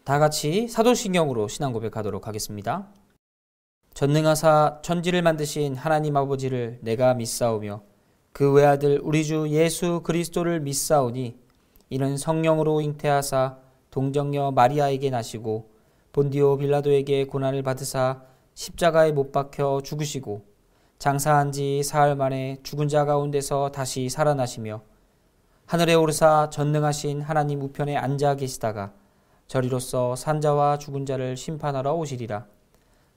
다 같이 사도신경으로 신앙 고백하도록 하겠습니다. 전능하사 천지를 만드신 하나님 아버지를 내가 믿사오며 그 외아들 우리 주 예수 그리스도를 믿사오니 이는 성령으로 잉태하사 동정녀 마리아에게 나시고 본디오 빌라도에게 고난을 받으사 십자가에 못 박혀 죽으시고 장사한 지 사흘 만에 죽은 자 가운데서 다시 살아나시며 하늘에 오르사 전능하신 하나님 우편에 앉아 계시다가 저리로서 산자와 죽은 자를 심판하러 오시리라.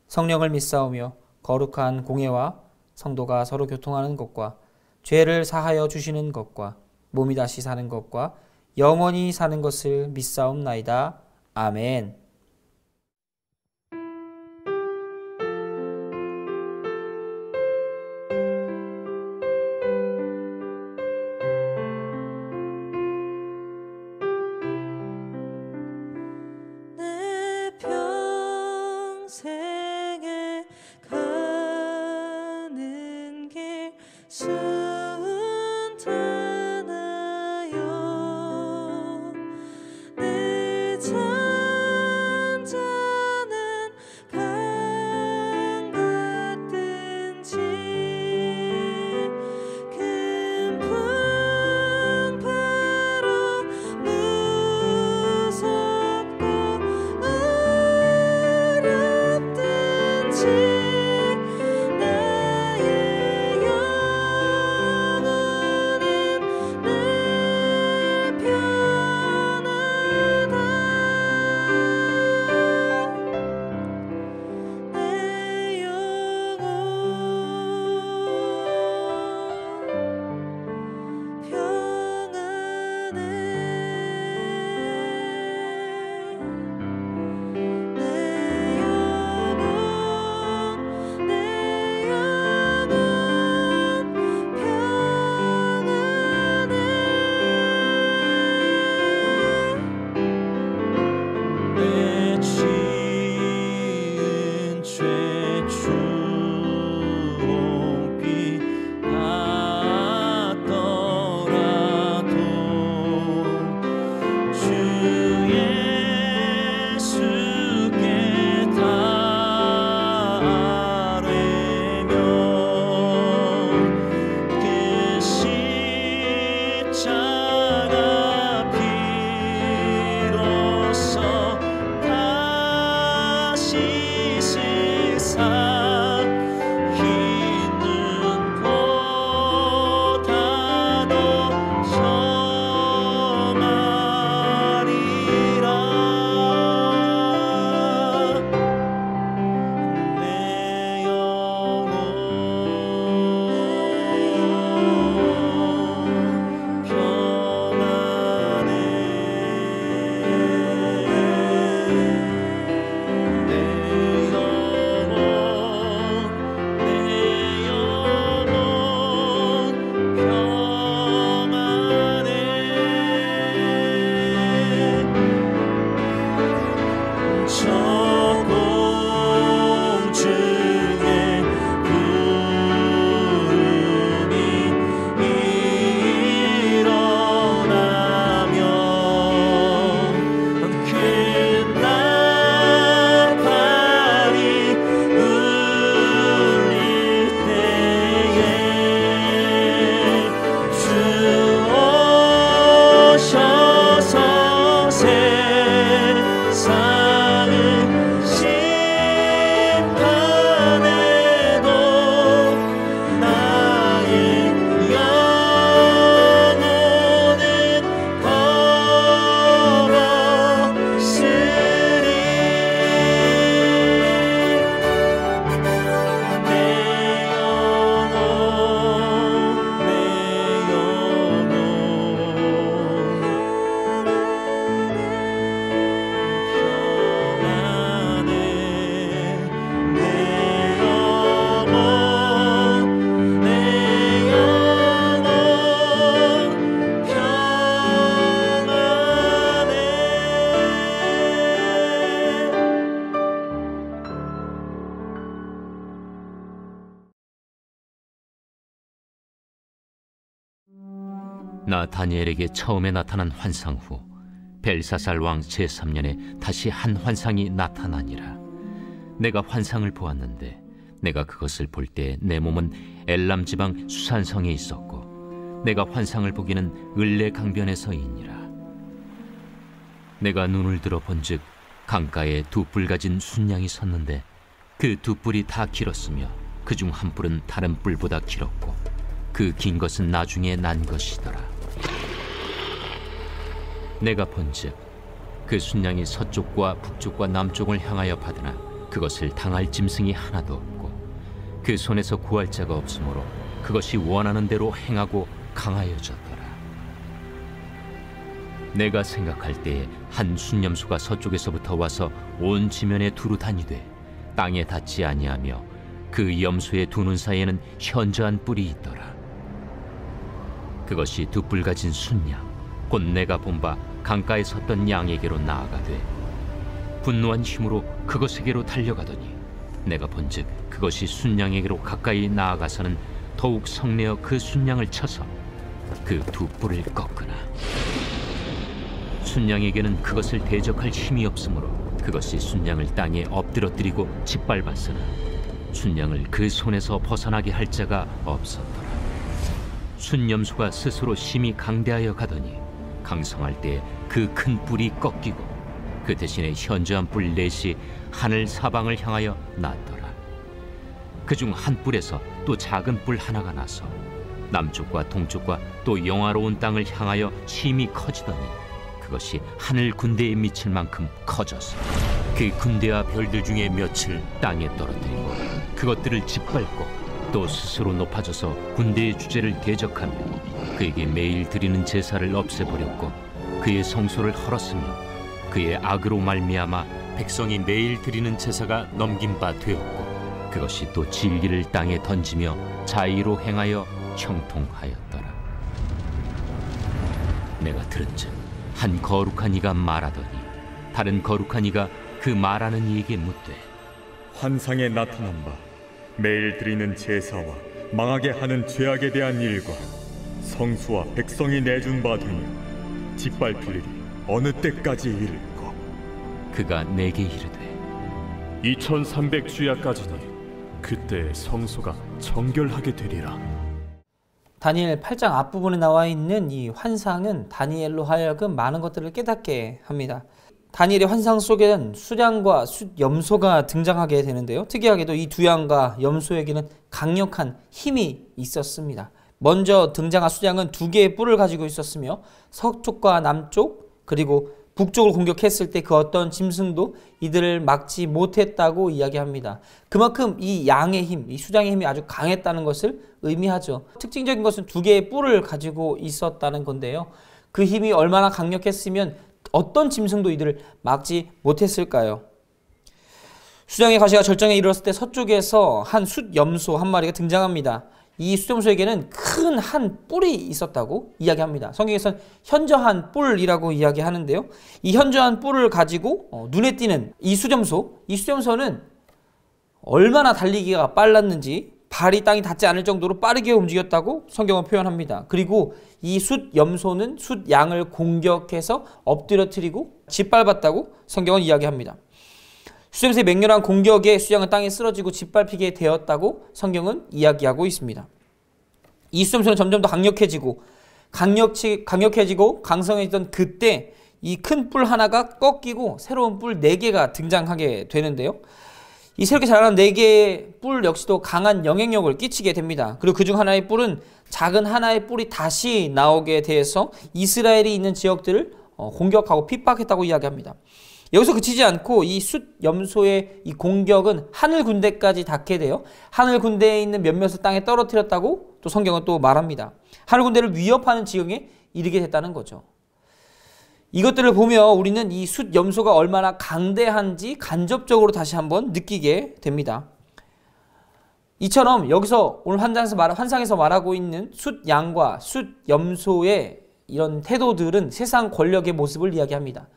성령을 믿사오며 거룩한 공예와 성도가 서로 교통하는 것과 죄를 사하여 주시는 것과 몸이 다시 사는 것과 영원히 사는 것을 믿사옵나이다. 아멘. 생에 가는 길 순탄하여 내 잔잔한 강 같든지 큰 풍파로 무섭고 나의 영혼은 늘 편하다. 내 영혼 평안해. 나 다니엘에게 처음에 나타난 환상 후 벨사살 왕 제3년에 다시 한 환상이 나타나니라. 내가 환상을 보았는데 내가 그것을 볼 때 내 몸은 엘람 지방 수산성에 있었고 내가 환상을 보기는 을레 강변에서이니라. 내가 눈을 들어 본즉 강가에 두 뿔 가진 순양이 섰는데 그 두 뿔이 다 길었으며 그중 한 뿔은 다른 뿔보다 길었고 그 긴 것은 나중에 난 것이더라. 내가 본즉 그 순양이 서쪽과 북쪽과 남쪽을 향하여 받으나 그것을 당할 짐승이 하나도 없고 그 손에서 구할 자가 없으므로 그것이 원하는 대로 행하고 강하여졌더라. 내가 생각할 때에 한 순념수가 서쪽에서부터 와서 온 지면에 두루 다니되 땅에 닿지 아니하며 그 염소의 두 눈 사이에는 현저한 뿔이 있더라. 그것이 두 뿔 가진 순양 곧 내가 본 바 강가에 섰던 양에게로 나아가되 분노한 힘으로 그것에게로 달려가더니 내가 본즉 그것이 순양에게로 가까이 나아가서는 더욱 성내어 그 순양을 쳐서 그 두 뿔을 꺾으나 순양에게는 그것을 대적할 힘이 없으므로 그것이 순양을 땅에 엎드러뜨리고 짓밟았으나 순양을 그 손에서 벗어나게 할 자가 없었더라. 순염소가 스스로 심히 강대하여 가더니 강성할 때 그 큰 뿔이 꺾이고 그 대신에 현저한 뿔 넷이 하늘 사방을 향하여 났더라. 그중 한 뿔에서 또 작은 뿔 하나가 나서 남쪽과 동쪽과 또 영화로운 땅을 향하여 심히 커지더니 그것이 하늘 군대에 미칠 만큼 커져서 그 군대와 별들 중에 몇을 땅에 떨어뜨리고 그것들을 짓밟고 또 스스로 높아져서 군대의 주제를 대적하며 그에게 매일 드리는 제사를 없애버렸고 그의 성소를 헐었으며 그의 악으로 말미암아 백성이 매일 드리는 제사가 넘긴 바 되었고 그것이 또 진리를 땅에 던지며 자의로 행하여 형통하였더라. 내가 들은즉 한 거룩한 이가 말하더니 다른 거룩한 이가 그 말하는 이에게 묻되 환상에 나타난 바 매일 드리는 제사와 망하게 하는 죄악에 대한 일과 성수와 백성이 내준 바 되며 짓밟힐 일이 어느 때까지 이를까? 그가 내게 이르되 2300주야까지니 그때 성소가 정결하게 되리라. 다니엘 8장 앞부분에 나와 있는 이 환상은 다니엘로 하여금 많은 것들을 깨닫게 합니다. 다니엘의 환상 속에는 수양과 숫염소가 등장하게 되는데요. 특이하게도 이 두 양과 염소에게는 강력한 힘이 있었습니다. 먼저 등장한 수양은 두 개의 뿔을 가지고 있었으며 서쪽과 남쪽 그리고 북쪽을 공격했을 때 그 어떤 짐승도 이들을 막지 못했다고 이야기합니다. 그만큼 이 양의 힘, 이 수장의 힘이 아주 강했다는 것을 의미하죠. 특징적인 것은 두 개의 뿔을 가지고 있었다는 건데요. 그 힘이 얼마나 강력했으면 어떤 짐승도 이들을 막지 못했을까요? 수장의 가시가 절정에 이르렀을 때 서쪽에서 한 숫염소 한 마리가 등장합니다. 이 숫염소에게는 큰 한 뿔이 있었다고 이야기합니다. 성경에서는 현저한 뿔이라고 이야기하는데요. 이 현저한 뿔을 가지고 눈에 띄는 이 숫염소는 얼마나 달리기가 빨랐는지 발이 땅에 닿지 않을 정도로 빠르게 움직였다고 성경은 표현합니다. 그리고 이 숫염소는 숫양을 공격해서 엎드려뜨리고 짓밟았다고 성경은 이야기합니다. 숫염소의 맹렬한 공격에 숫양은 땅에 쓰러지고 짓밟히게 되었다고 성경은 이야기하고 있습니다. 이 숫염소는 점점 더 강력해지고 강성해지던 그때 이 큰 뿔 하나가 꺾이고 새로운 뿔 4개가 등장하게 되는데요. 이 새롭게 자라난 4개의 뿔 역시도 강한 영향력을 끼치게 됩니다. 그리고 그중 하나의 뿔은 작은 하나의 뿔이 다시 나오게 돼서 이스라엘이 있는 지역들을 공격하고 핍박했다고 이야기합니다. 여기서 그치지 않고 이 숫염소의 이 공격은 하늘 군대까지 닿게 되어 하늘 군대에 있는 몇몇을 땅에 떨어뜨렸다고 또 성경은 또 말합니다. 하늘 군대를 위협하는 지경에 이르게 됐다는 거죠. 이것들을 보며 우리는 이 숫염소가 얼마나 강대한지 간접적으로 다시 한번 느끼게 됩니다. 이처럼 여기서 오늘 환상에서 말하고 있는 숫양과 숫염소의 이런 태도들은 세상 권력의 모습을 이야기합니다.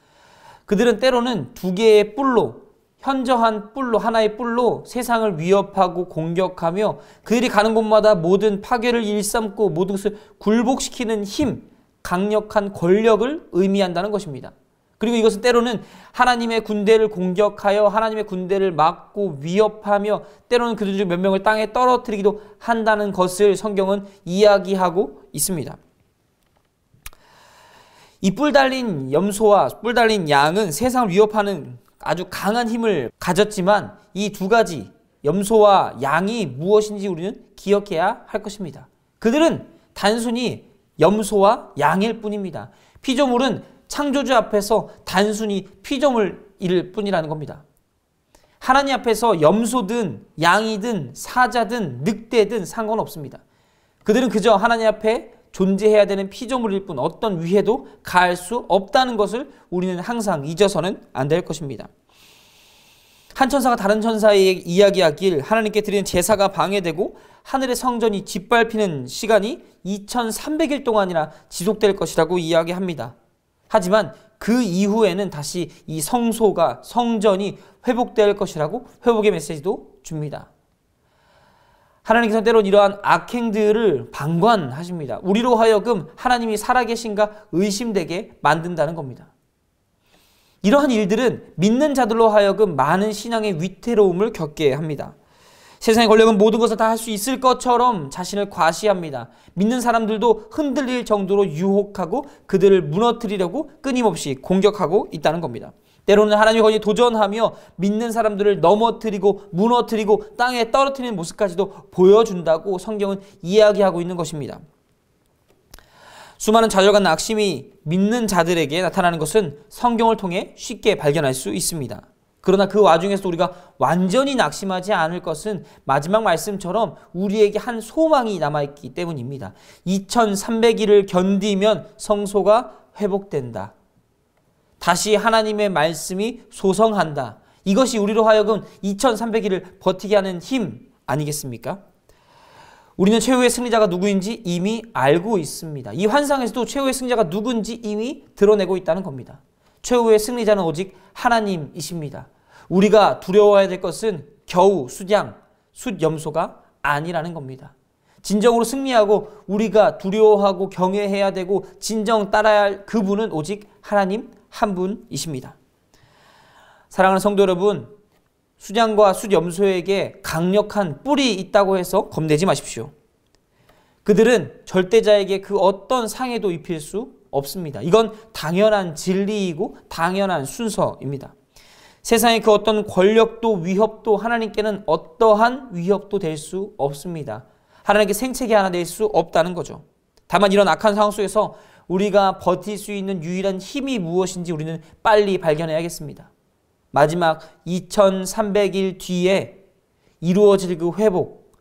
그들은 때로는 두 개의 뿔로, 현저한 뿔로, 하나의 뿔로 세상을 위협하고 공격하며 그들이 가는 곳마다 모든 파괴를 일삼고 모든 것을 굴복시키는 힘, 강력한 권력을 의미한다는 것입니다. 그리고 이것은 때로는 하나님의 군대를 공격하여 하나님의 군대를 막고 위협하며 때로는 그들 중 몇 명을 땅에 떨어뜨리기도 한다는 것을 성경은 이야기하고 있습니다. 이 뿔 달린 염소와 뿔 달린 양은 세상을 위협하는 아주 강한 힘을 가졌지만 이 두 가지 염소와 양이 무엇인지 우리는 기억해야 할 것입니다. 그들은 단순히 염소와 양일 뿐입니다. 피조물은 창조주 앞에서 단순히 피조물일 뿐이라는 겁니다. 하나님 앞에서 염소든 양이든 사자든 늑대든 상관없습니다. 그들은 그저 하나님 앞에 존재해야 되는 피조물일 뿐 어떤 위해도 가할 수 없다는 것을 우리는 항상 잊어서는 안 될 것입니다. 한 천사가 다른 천사에게 이야기하길 하나님께 드리는 제사가 방해되고 하늘의 성전이 짓밟히는 시간이 2300일 동안이나 지속될 것이라고 이야기합니다. 하지만 그 이후에는 다시 이 성소가 성전이 회복될 것이라고 회복의 메시지도 줍니다. 하나님께서 때론 이러한 악행들을 방관하십니다. 우리로 하여금 하나님이 살아계신가 의심되게 만든다는 겁니다. 이러한 일들은 믿는 자들로 하여금 많은 신앙의 위태로움을 겪게 합니다. 세상의 권력은 모든 것을 다 할 수 있을 것처럼 자신을 과시합니다. 믿는 사람들도 흔들릴 정도로 유혹하고 그들을 무너뜨리려고 끊임없이 공격하고 있다는 겁니다. 때로는 하나님의 권위에 도전하며 믿는 사람들을 넘어뜨리고 무너뜨리고 땅에 떨어뜨리는 모습까지도 보여준다고 성경은 이야기하고 있는 것입니다. 수많은 좌절과 낙심이 믿는 자들에게 나타나는 것은 성경을 통해 쉽게 발견할 수 있습니다. 그러나 그 와중에서 우리가 완전히 낙심하지 않을 것은 마지막 말씀처럼 우리에게 한 소망이 남아있기 때문입니다. 2300일을 견디면 성소가 회복된다. 다시 하나님의 말씀이 소성한다. 이것이 우리로 하여금 2300일을 버티게 하는 힘 아니겠습니까? 우리는 최후의 승리자가 누구인지 이미 알고 있습니다. 이 환상에서도 최후의 승리자가 누군지 이미 드러내고 있다는 겁니다. 최후의 승리자는 오직 하나님이십니다. 우리가 두려워해야 될 것은 겨우 숫양, 숫염소가 아니라는 겁니다. 진정으로 승리하고 우리가 두려워하고 경외해야 되고 진정 따라야 할 그분은 오직 하나님 한 분이십니다. 사랑하는 성도 여러분, 숫양과 숫염소에게 강력한 뿔이 있다고 해서 겁내지 마십시오. 그들은 절대자에게 그 어떤 상해도 입힐 수 없습니다. 이건 당연한 진리이고 당연한 순서입니다. 세상의 그 어떤 권력도 위협도 하나님께는 어떠한 위협도 될 수 없습니다. 하나님께 생채기 하나 낼 수 없다는 거죠. 다만 이런 악한 상황 속에서 우리가 버틸 수 있는 유일한 힘이 무엇인지 우리는 빨리 발견해야겠습니다. 마지막 2300일 뒤에 이루어질 그 회복,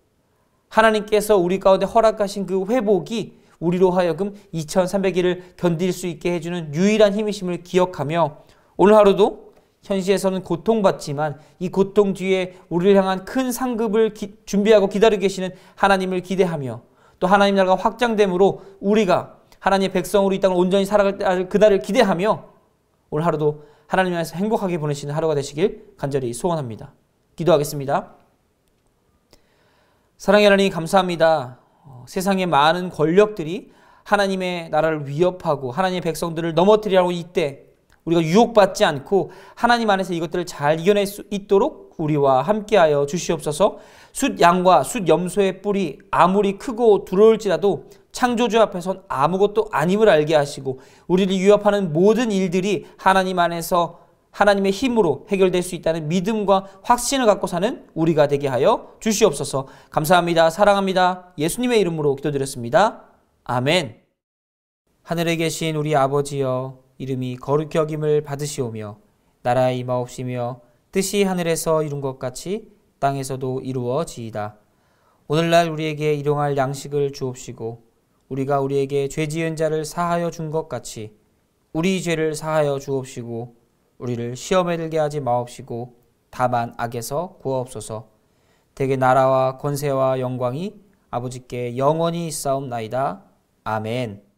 하나님께서 우리 가운데 허락하신 그 회복이 우리로 하여금 2300일을 견딜 수 있게 해주는 유일한 힘이심을 기억하며 오늘 하루도 현실에서는 고통받지만 이 고통 뒤에 우리를 향한 큰 상급을 준비하고 기다리고 계시는 하나님을 기대하며 또 하나님 나라가 확장됨으로 우리가 하나님의 백성으로 이 땅을 온전히 살아갈 그날을 기대하며 오늘 하루도 하나님 안에서 행복하게 보내시는 하루가 되시길 간절히 소원합니다. 기도하겠습니다. 사랑의 하나님 감사합니다. 세상의 많은 권력들이 하나님의 나라를 위협하고 하나님의 백성들을 넘어뜨리라고 이때 우리가 유혹받지 않고 하나님 안에서 이것들을 잘 이겨낼 수 있도록 우리와 함께하여 주시옵소서. 숫양과 숫염소의 뿔이 아무리 크고 두려울지라도 창조주 앞에선 아무것도 아님을 알게 하시고 우리를 위협하는 모든 일들이 하나님 안에서 하나님의 힘으로 해결될 수 있다는 믿음과 확신을 갖고 사는 우리가 되게 하여 주시옵소서. 감사합니다. 사랑합니다. 예수님의 이름으로 기도드렸습니다. 아멘. 하늘에 계신 우리 아버지여, 이름이 거룩히 여김을 받으시오며 나라의 임하옵시며 뜻이 하늘에서 이룬 것 같이 땅에서도 이루어지이다. 오늘날 우리에게 일용할 양식을 주옵시고 우리가 우리에게 죄 지은 자를 사하여 준 것 같이 우리 죄를 사하여 주옵시고 우리를 시험에 들게 하지 마옵시고 다만 악에서 구하옵소서. 대개 나라와 권세와 영광이 아버지께 영원히 있사옵나이다. 아멘.